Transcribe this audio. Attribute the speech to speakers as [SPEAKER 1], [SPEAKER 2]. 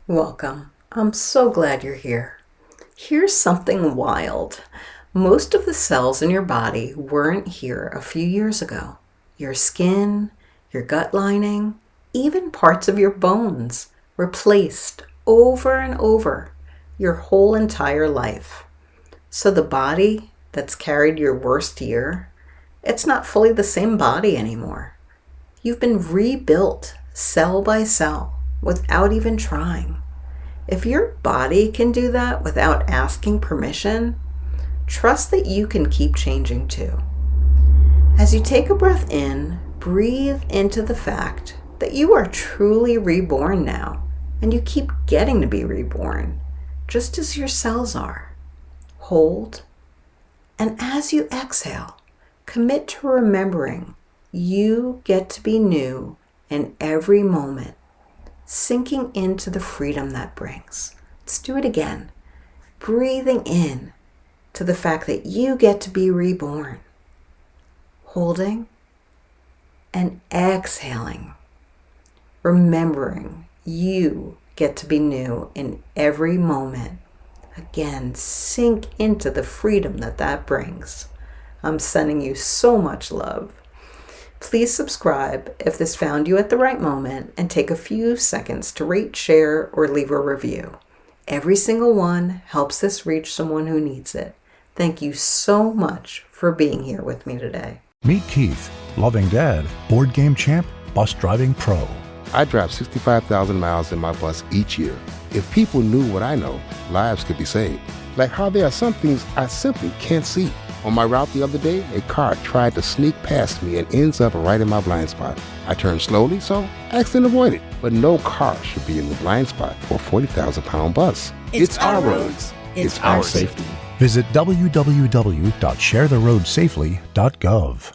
[SPEAKER 1] Welcome. I'm so glad you're here. Here's something wild. Most of the cells in your body weren't here a few years ago. Your skin, your gut lining, even parts of your bones replaced over and over your whole entire life. So the body that's carried your worst year, it's not fully the same body anymore. You've been rebuilt cell by cell without even trying. If your body can do that without asking permission, trust that you can keep changing too. As you take a breath in, breathe into the fact that you are truly reborn now, and you keep getting to be reborn, just as your cells are. Hold, and as you exhale, commit to remembering you get to be new in every moment, sinking into the freedom that brings. Let's do it again. Breathing in to the fact that you get to be reborn. Holding and exhaling. Remembering you get to be new in every moment. Again, sink into the freedom that brings. I'm sending you so much love. Please subscribe if this found you at the right moment, and take a few seconds to rate, share, or leave a review. Every single one helps this reach someone who needs it. Thank you so much for being here with me today.
[SPEAKER 2] Meet Keith, loving dad, board game champ, bus driving pro.
[SPEAKER 3] I drive 65,000 miles in my bus each year. If people knew what I know, lives could be saved. Like how there are some things I simply can't see. On my route the other day, a car tried to sneak past me and ends up right in my blind spot. I turned slowly, so accident avoided. But no car should be in the blind spot for a 40,000-pound bus. It's our roads. It's our safety.
[SPEAKER 2] Visit www.sharetheroadsafely.gov.